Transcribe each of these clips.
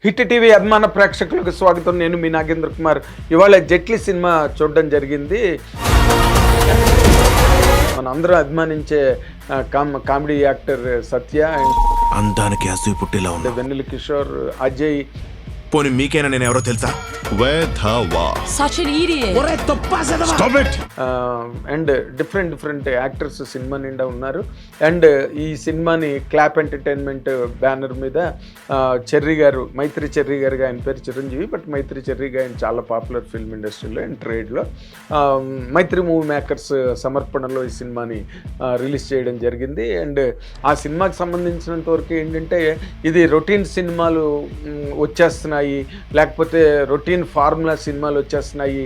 Hit TV అభిమాన ప్రేక్షకులకు స్వాగతం. నేను మీ నాగేంద్ర కుమార్. ఇవాళ జెట్లీ సినిమా చూడడం జరిగింది. మన అందరూ అభిమానించే కామెడీ యాక్టర్ సత్య అండ్ అందానికి అసూయ పుట్టేలా ఉంది. వెన్నెల కిషోర్, అజయ్. పోనీ మీకైనా నేను ఎవరో తెలుసా? Such an idiot. And different actors cinema నిండా ఉన్నారు. అండ్ ఈ సినిమాని క్లాప్ ఎంటర్టైన్మెంట్ బ్యానర్ మీద చెర్రీ గారు, మైత్రి చెర్రీ గారుగా, ఆయన పేరు చిరంజీవి, బట్ మైత్రి చెర్రీగా ఆయన చాలా పాపులర్ ఫిల్మ్ ఇండస్ట్రీలో అండ్ ట్రేడ్లో. మైత్రి మూవీ మేకర్స్ సమర్పణలో ఈ సినిమాని రిలీజ్ చేయడం జరిగింది. అండ్ ఆ సినిమాకి సంబంధించినంత వరకు ఏంటంటే, ఇది రొటీన్ సినిమాలు వచ్చేస్తున్నాయి, లేకపోతే రొటీన్ ఫార్ములా సినిమాలు వచ్చేస్తున్నాయి,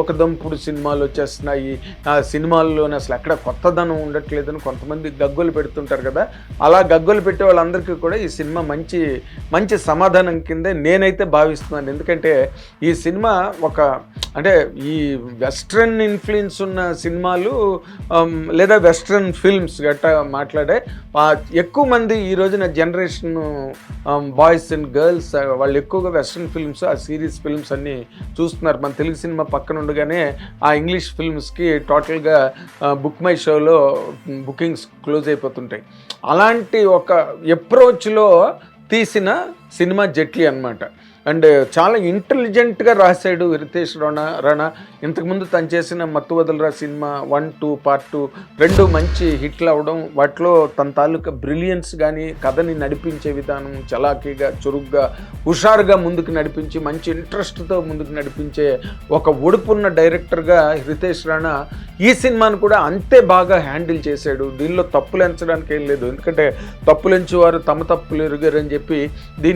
ఒక దంపుడు సినిమాలు వచ్చేస్తున్నాయి, ఆ సినిమాల్లోనే అసలు ఎక్కడ కొత్తదనం ఉండట్లేదని కొంతమంది గగ్గోలు పెడుతుంటారు కదా. అలా గగ్గోలు పెట్టే వాళ్ళందరికీ కూడా ఈ సినిమా మంచి సమాధానం కిందే నేనైతే భావిస్తున్నాను. ఎందుకంటే ఈ సినిమా అంటే ఈ వెస్ట్రన్ ఇన్ఫ్లుయెన్స్ ఉన్న సినిమాలు లేదా వెస్ట్రన్ ఫిల్మ్స్ గట్టా మాట్లాడే ఎక్కువ మంది ఈ రోజున జనరేషన్ బాయ్స్ అండ్ గర్ల్స్ వాళ్ళు ఎక్కువగా వెస్ట్రన్ ఫిల్మ్స్, ఆ సిరీస్ ఫిల్మ్స్ అన్నీ చూస్తున్నారు. మన తెలుగు సినిమా పక్కన ఉండగానే ఆ ఇంగ్లీష్ ఫిల్మ్స్కి టోటల్గా బుక్ మై షోలో బుకింగ్స్ క్లోజ్ అయిపోతుంటాయి. అలాంటి ఒక అప్రోచ్లో తీసిన సినిమా జెట్లీ అన్నమాట. అండ్ చాలా ఇంటెలిజెంట్గా రాశాడు రితేష్ రాణా. ఇంతకుముందు తను చేసిన మత్తు వదలరా సినిమా 1, 2 పార్ట్ 2 రెండు మంచి హిట్లు అవ్వడం, వాటిలో తన తాలూకా బ్రిలియన్స్ కానీ, కథని నడిపించే విధానం చలాకీగా, చురుగ్గా, హుషారుగా ముందుకు నడిపించి, మంచి ఇంట్రెస్ట్తో ముందుకు నడిపించే ఒక ఒడుపున్న డైరెక్టర్గా రితేష్ రాణా ఈ సినిమాను కూడా అంతే బాగా హ్యాండిల్ చేశాడు. దీనిలో తప్పులు ఎంచడానికి ఏం లేదు. ఎందుకంటే తప్పులెంచేవారు తమ తప్పులు ఎరుగారు అని చెప్పి దీన్ని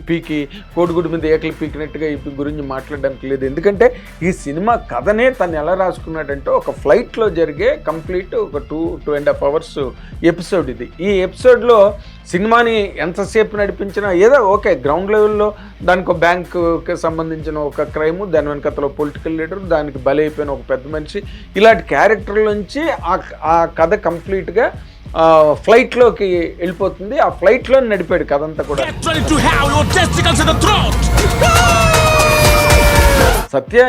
పీకి కోడిగుడి మీద ఏకలు పీకినట్టుగా ఈ గురించి మాట్లాడడానికి లేదు. ఎందుకంటే ఈ సినిమా కథనే తను ఎలా రాసుకున్నాడంటే, ఒక ఫ్లైట్లో జరిగే కంప్లీట్ ఒక 2.5 అవర్స్ ఎపిసోడ్ ఇది. ఈ ఎపిసోడ్లో సినిమాని ఎంతసేపు నడిపించినా ఏదో ఓకే, గ్రౌండ్ లెవెల్లో దానికి ఒక బ్యాంకుకి సంబంధించిన ఒక క్రైము, దాని వెనకతలో పొలిటికల్ లీడర్, దానికి బలైపోయిన ఒక పెద్ద మనిషి, ఇలాంటి క్యారెక్టర్ల నుంచి ఆ కథ కంప్లీట్గా ఫ్లైట్లోకి వెళ్ళిపోతుంది. ఆ ఫ్లైట్లో నడిపాడు కథంతా కూడా. సత్య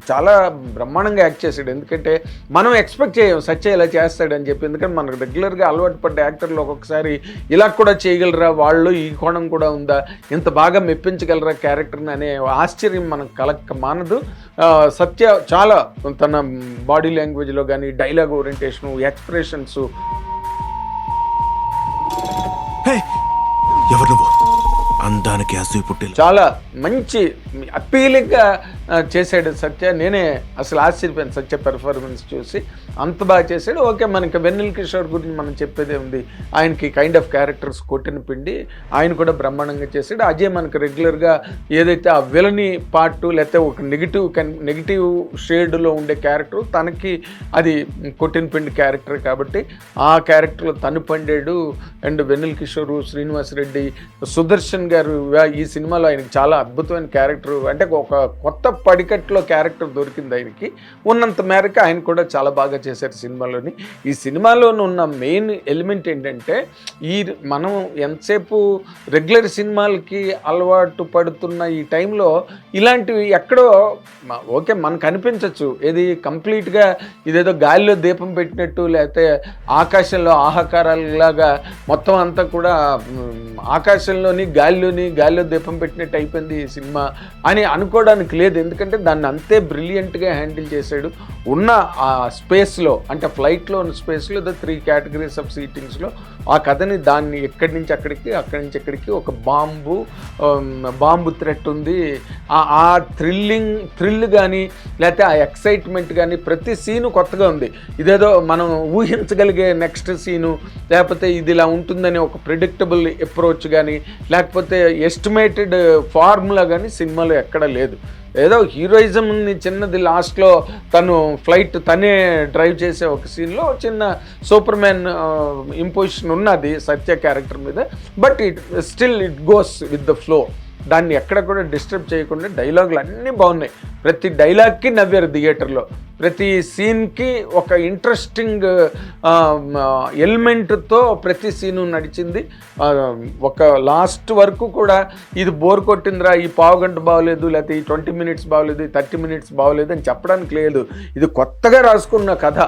చాలా బ్రహ్మాండంగా యాక్ట్ చేశాడు. ఎందుకంటే మనం ఎక్స్పెక్ట్ చేయం సత్య ఇలా చేస్తాడని చెప్పి. ఎందుకంటే మనకు రెగ్యులర్గా అలవాటు పడ్డ యాక్టర్లు ఒక్కొక్కసారి ఇలా కూడా చేయగలరా, వాళ్ళు ఈ కోణం కూడా ఉందా, ఇంత బాగా మెప్పించగలరా క్యారెక్టర్ని అనే ఆశ్చర్యం మనకు మానదు. సత్య చాలా తన బాడీ లాంగ్వేజ్లో కానీ, డైలాగ్ ఓరియంటేషను, ఎక్స్ప్రెషన్స్. ఎవరు నువ్వు? అందానికి అసూయ పుట్టేలా చాలా మంచి అప్పీలింగ్గా చేశాడు సత్య. నేనే అసలు ఆశ్చర్యపోయాను సత్య పెర్ఫార్మెన్స్ చూసి. అంత బాగా చేశాడు. ఓకే, మనకి వెన్నెల కిషోర్ గురించి మనం చెప్పేదే ఉంది. ఆయనకి కైండ్ ఆఫ్ క్యారెక్టర్స్ కొట్టిన పిండి, ఆయన కూడా బ్రహ్మాండంగా చేశాడు. అజయ్ మనకు రెగ్యులర్గా ఏదైతే ఆ విలని పార్ట్, లేకపోతే ఒక నెగిటివ్ షేడ్లో ఉండే క్యారెక్టర్, తనకి అది కొట్టిన పిండి క్యారెక్టర్ కాబట్టి ఆ క్యారెక్టర్లో తను పండాడు. అండ్ వెన్నెల కిషోర్, శ్రీనివాస్ రెడ్డి, సుదర్శన్ గారు ఈ సినిమాలో ఆయనకి చాలా అద్భుతమైన క్యారెక్టర్, అంటే ఒక కొత్త పడికట్లో క్యారెక్టర్ దొరికింది ఆయనకి. ఉన్నంత మేరకు ఆయన కూడా చాలా బాగా చేశారు సినిమాలోని. ఈ సినిమాలో ఉన్న మెయిన్ ఎలిమెంట్ ఏంటంటే, మనం ఎంతసేపు రెగ్యులర్ సినిమాలకి అలవాటు పడుతున్న ఈ టైంలో ఇలాంటివి ఎక్కడో ఓకే మనకు అనిపించవచ్చు, ఏది కంప్లీట్గా ఇదేదో గాలిలో దీపం పెట్టినట్టు, లేకపోతే ఆకాశంలో ఆహాకారాలలాగా మొత్తం అంతా కూడా ఆకాశంలోని గాలిలో దీపం పెట్టినట్టు అయిపోయింది ఈ సినిమా అని అనుకోవడానికి లేదు. ఎందుకంటే దాన్ని అంతే బ్రిలియంట్గా హ్యాండిల్ చేశాడు. ఉన్న ఆ స్పేస్లో, అంటే ఫ్లైట్లో ఉన్న స్పేస్లో 3 కేటగిరీస్ ఆఫ్ సీటింగ్స్లో ఆ కథని దాన్ని ఎక్కడి నుంచి అక్కడికి, అక్కడి నుంచి ఎక్కడికి, ఒక బాంబు థ్రెట్ ఉంది. ఆ థ్రిల్ కానీ, లేకపోతే ఆ ఎక్సైట్మెంట్ కానీ, ప్రతి సీను కొత్తగా ఉంది. ఇదేదో మనం ఊహించగలిగే నెక్స్ట్ సీను, లేకపోతే ఇది ఇలా ఉంటుందని ఒక ప్రిడిక్టబుల్ అప్రోచ్ కానీ, లేకపోతే ఎస్టిమేటెడ్ ఫార్ములా కానీ సినిమాలో ఎక్కడా లేదు. ఏదో హీరోయిజం చిన్నది, లాస్ట్లో తను ఫ్లైట్ తనే డ్రైవ్ చేసే ఒక సీన్లో చిన్న సూపర్ మ్యాన్ ఇంపోజిషన్ ఉన్నది సత్య క్యారెక్టర్ మీద. But it goes with the flow. దాన్ని ఎక్కడ కూడా డిస్టర్బ్ చేయకుండా డైలాగులు అన్నీ బాగున్నాయి. ప్రతి డైలాగ్కి నవ్వారు థియేటర్లో. ప్రతి సీన్కి ఒక ఇంట్రెస్టింగ్ ఎలిమెంట్తో ప్రతి సీను నడిచింది. ఒక లాస్ట్ వరకు కూడా ఇది బోర్ కొట్టిందిరా, ఈ పావుగంట బాగోలేదు, లేకపోతే ఈ 20 minutes బాగోలేదు, ఈ 30 minutes బాగోలేదు అని చెప్పడానికి లేదు. ఇది కొత్తగా రాసుకున్న కథ,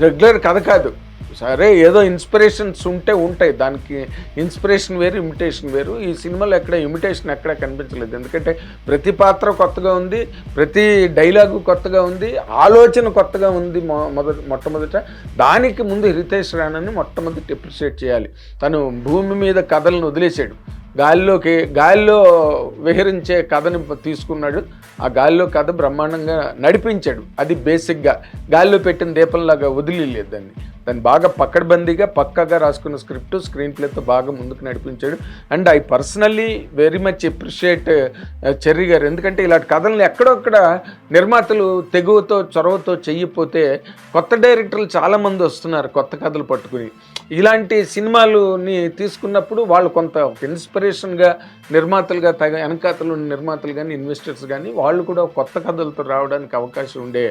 రెగ్యులర్ కథ కాదు. సరే ఏదో ఇన్స్పిరేషన్స్ ఉంటాయి, దానికి ఇన్స్పిరేషన్ వేరు, ఇమిటేషన్ వేరు. ఈ సినిమాలో ఎక్కడ ఇమిటేషన్ ఎక్కడ కనిపించలేదు. ఎందుకంటే ప్రతి పాత్ర కొత్తగా ఉంది, ప్రతి డైలాగు కొత్తగా ఉంది, ఆలోచన కొత్తగా ఉంది. మొట్టమొదట దానికి ముందు రితేష్ రాణాని మొట్టమొదటి అప్రిషియేట్ చేయాలి. తను భూమి మీద కథలను వదిలేశాడు, గాలిలో విహరించే కథని తీసుకున్నాడు. ఆ గాలిలో కథ బ్రహ్మాండంగా నడిపించాడు. అది బేసిక్గా గాలిలో పెట్టిన దీపంలాగా వదిలేదు దాన్ని బాగా పక్కడబందీగా పక్కాగా రాసుకున్న స్క్రీన్ ప్లేతో బాగా ముందుకు నడిపించాడు. And I personally very much appreciate cherry గారు. ఎందుకంటే ఇలాంటి కథలను ఎక్కడొక్కడ నిర్మాతలు తెగువతో చొరవతో చెయ్యిపోతే కొత్త డైరెక్టర్లు చాలామంది వస్తున్నారు కొత్త కథలు పట్టుకుని. ఇలాంటి సినిమాలని తీసుకున్నప్పుడు వాళ్ళు కొంత ఇన్స్పిరేషన్గా నిర్మాతలుగా వెనకాతలు నిర్మాతలు కానీ ఇన్వెస్టర్స్ కానీ వాళ్ళు కూడా కొత్త కథలతో రావడానికి అవకాశం ఉండే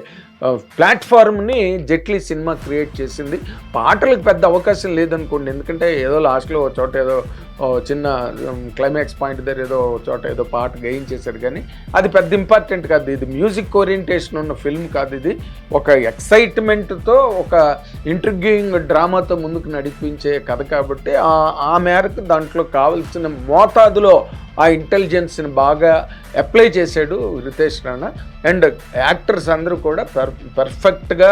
ప్లాట్ఫామ్ని జెట్లీ సినిమా క్రియేట్ చేసింది. పాటలకు పెద్ద అవకాశం లేదనుకోండి, ఎందుకంటే ఏదో లాస్ట్లో ఒక చోట ఏదో చిన్న క్లైమాక్స్ పాయింట్ దగ్గర ఏదో చోట ఏదో పాట గెయించేశాడు, కానీ అది పెద్ద ఇంపార్టెంట్ కాదు. ఇది మ్యూజిక్ ఓరియంటేషన్ ఉన్న ఫిల్మ్ కాదు, ఇది ఒక ఎక్సైట్మెంట్తో ఒక ఇంట్రిగ్యూయింగ్ డ్రామాతో ముందుకు నడిపించే కథ కాబట్టి ఆ మేరకు దాంట్లో కావాల్సిన మోతాదులో ఆ ఇంటెలిజెన్స్ని బాగా అప్లై చేశాడు రితేష్ రాణా. అండ్ యాక్టర్స్ అందరూ కూడా పర్ఫెక్ట్గా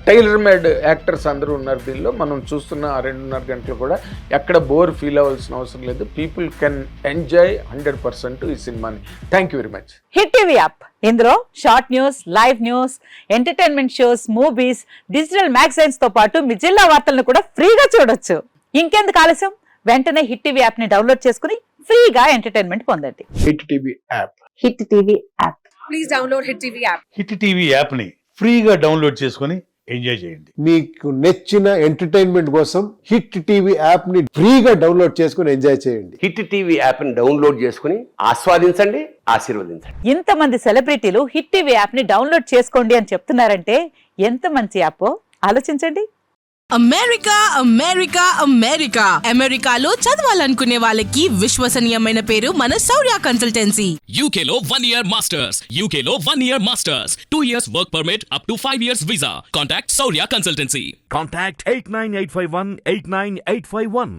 టైలర్ మేడ్ యాక్టర్స్ అందరూ ఉన్నారు దీనిలో. మనం చూస్తున్న 2.5 గంటలు కూడా ఎక్కడ బోర్ ఫీల్ అవ్వాల్సిన అవసరం లేదు. పీపుల్ కెన్ ఎంజాయ్ 100% ఈ సినిమాని. Thank you very much. Hit TV app, ఇందులో short news, live news, entertainment shows, movies, digital magazines తో పాటు మీ జిల్లా వార్తలను కూడా ఫ్రీగా చూడొచ్చు. ఇంకెందుకు ఆలస్యం, వెంటనే హిట్ టీవీ యాప్ ని డౌన్లోడ్ చేసుకుని ఫ్రీగా ఎంటర్టైన్మెంట్ పొందండి. Hit TV app. Hit TV app. Please download hit TV app. Hit TV app ని ఫ్రీగా డౌన్లోడ్ చేసుకొని ఎంజాయ్ చేయండి. మీకు నచ్చిన ఎంటర్టైన్మెంట్ కోసం హిట్ టీవీ యాప్ ని ఫ్రీగా డౌన్లోడ్ చేసుకుని ఎంజాయ్ చేయండి. హిట్ టీవీ యాప్ ని డౌన్లోడ్ చేసుకుని ఆస్వాదించండి, ఆశీర్వదించండి. ఇంతమంది సెలబ్రిటీలు హిట్ టీవీ యాప్ ని డౌన్లోడ్ చేసుకోండి అని చెప్తున్నారంటే ఎంత మంచి యాప్ ఆలోచించండి. అమెరికా అమెరికా అమెరికా అమెరికాలో చదవాలనుకునే వాళ్ళకి విశ్వసనీయమైన పేరు మన శౌర్య కన్సల్టెన్సీ. UK లో 1 year masters, UK లో 1 year masters, 2 years work permit up to 5 years visa. Contact Saurya Consultancy. Contact 89851 89851.